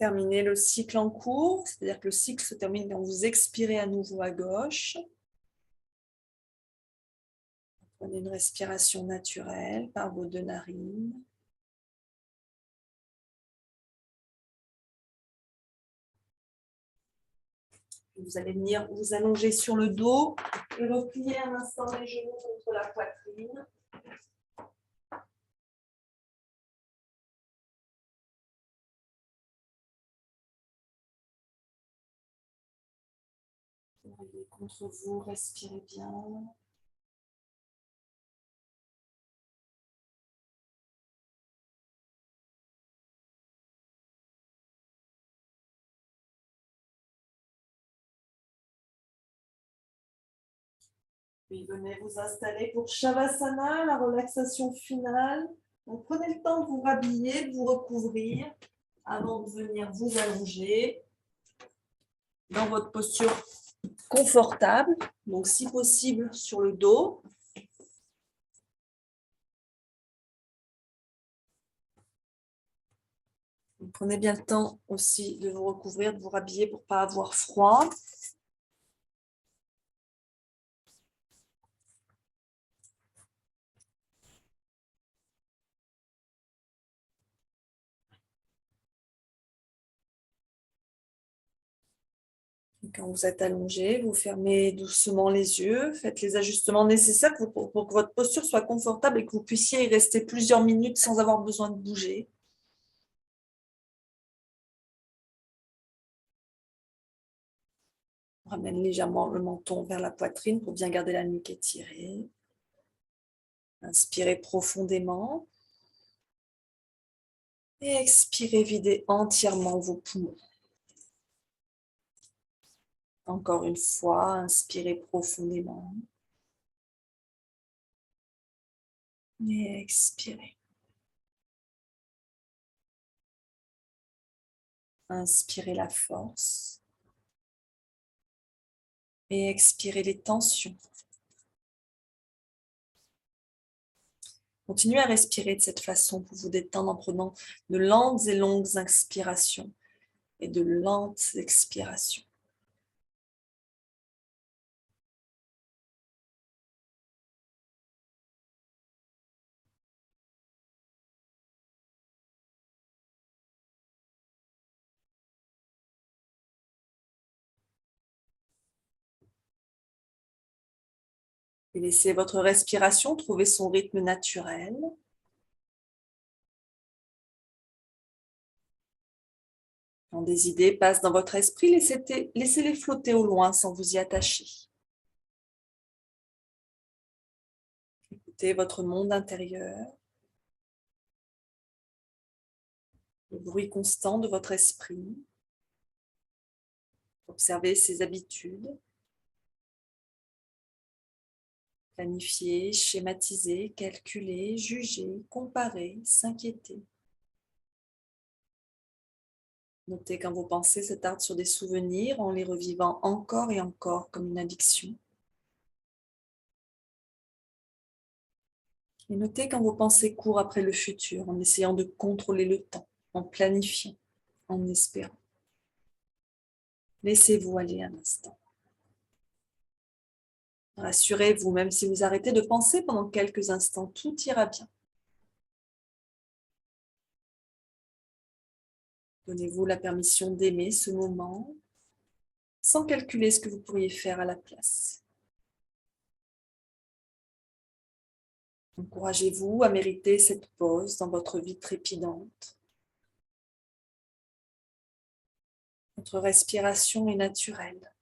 Terminez le cycle en cours, c'est-à-dire que le cycle se termine quand vous expirez à nouveau à gauche. Prenez une respiration naturelle par vos 2 narines. Vous allez venir vous allonger sur le dos et replier un instant les genoux contre la poitrine. Oreiller contre vous, respirez bien. Puis venez vous installer pour Shavasana, la relaxation finale. Donc, prenez le temps de vous rhabiller, de vous recouvrir avant de venir vous allonger dans votre posture confortable. Donc, si possible, sur le dos. Donc, prenez bien le temps aussi de vous recouvrir, de vous rhabiller pour ne pas avoir froid. Quand vous êtes allongé, vous fermez doucement les yeux, faites les ajustements nécessaires pour que votre posture soit confortable et que vous puissiez y rester plusieurs minutes sans avoir besoin de bouger. On ramène légèrement le menton vers la poitrine pour bien garder la nuque étirée. Inspirez profondément. Et expirez, videz entièrement vos poumons. Encore une fois, inspirez profondément. Et expirez. Inspirez la force. Et expirez les tensions. Continuez à respirer de cette façon pour vous détendre en prenant de lentes et longues inspirations et de lentes expirations. Et laissez votre respiration trouver son rythme naturel. Quand des idées passent dans votre esprit, laissez-les flotter au loin sans vous y attacher. Écoutez votre monde intérieur, le bruit constant de votre esprit. Observez ses habitudes. Planifier, schématiser, calculer, juger, comparer, s'inquiéter. Notez quand vos pensées s'attardent sur des souvenirs en les revivant encore et encore comme une addiction. Et notez quand vos pensées courent après le futur en essayant de contrôler le temps, en planifiant, en espérant. Laissez-vous aller un instant. Rassurez-vous, même si vous arrêtez de penser pendant quelques instants, tout ira bien. Donnez-vous la permission d'aimer ce moment sans calculer ce que vous pourriez faire à la place. Encouragez-vous à mériter cette pause dans votre vie trépidante. Votre respiration est naturelle.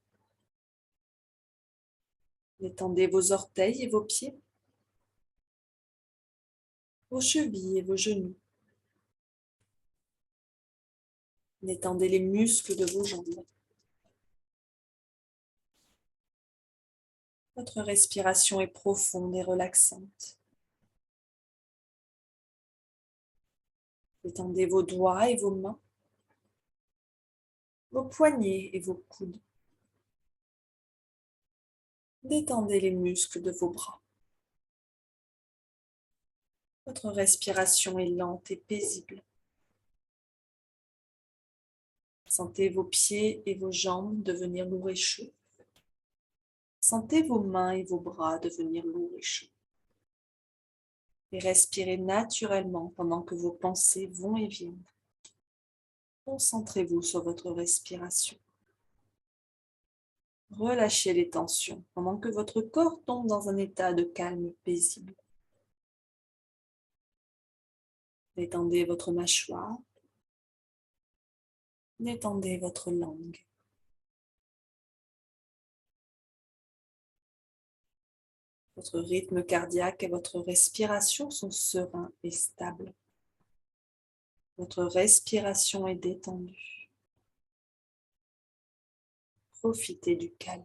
Détendez vos orteils et vos pieds, vos chevilles et vos genoux. Détendez les muscles de vos jambes. Votre respiration est profonde et relaxante. Détendez vos doigts et vos mains, vos poignets et vos coudes. Détendez les muscles de vos bras. Votre respiration est lente et paisible. Sentez vos pieds et vos jambes devenir lourds et chauds. Sentez vos mains et vos bras devenir lourds et chauds. Et respirez naturellement pendant que vos pensées vont et viennent. Concentrez-vous sur votre respiration. Relâchez les tensions pendant que votre corps tombe dans un état de calme paisible. Détendez votre mâchoire. Détendez votre langue. Votre rythme cardiaque et votre respiration sont sereins et stables. Votre respiration est détendue. Profitez du calme.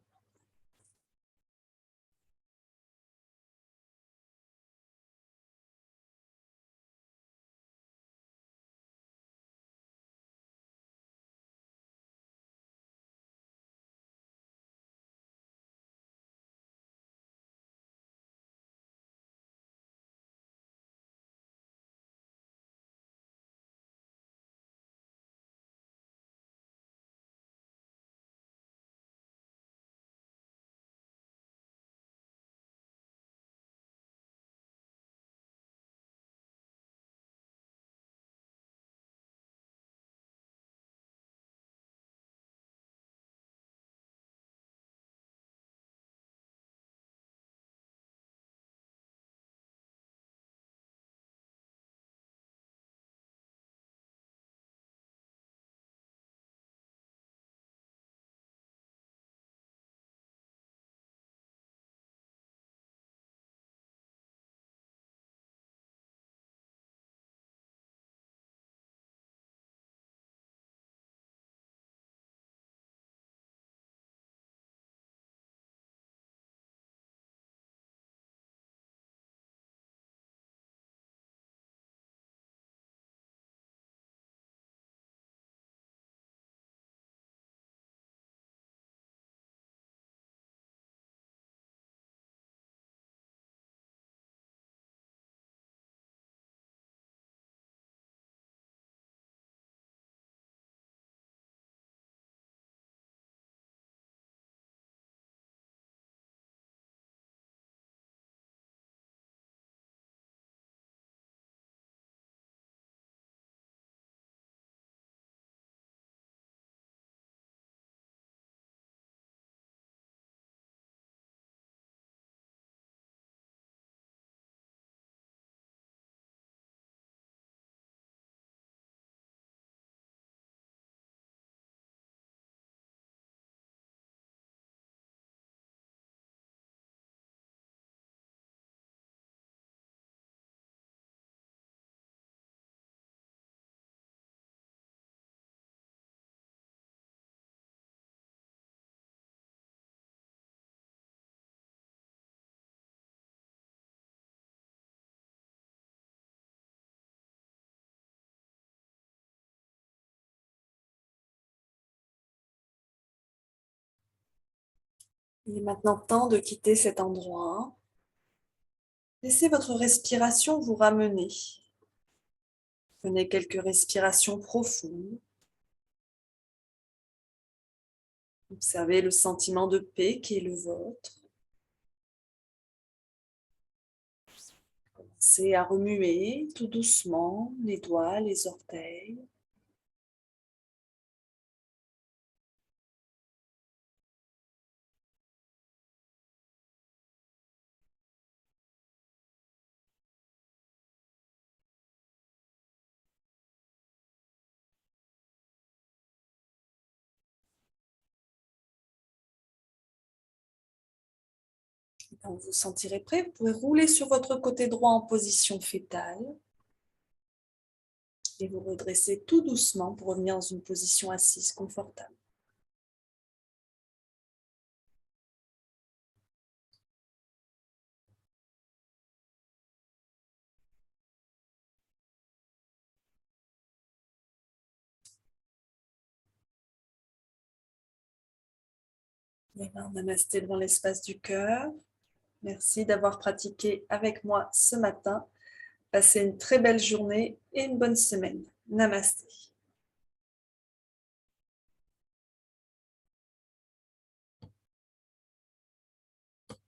Il est maintenant temps de quitter cet endroit. Laissez votre respiration vous ramener. Prenez quelques respirations profondes. Observez le sentiment de paix qui est le vôtre. Commencez à remuer tout doucement les doigts, les orteils. Quand vous vous sentirez prêt, vous pouvez rouler sur votre côté droit en position fétale et vous redresser tout doucement pour revenir dans une position assise confortable. Les mains namasté devant l'espace du cœur. Merci d'avoir pratiqué avec moi ce matin. Passez une très belle journée et une bonne semaine. Namasté.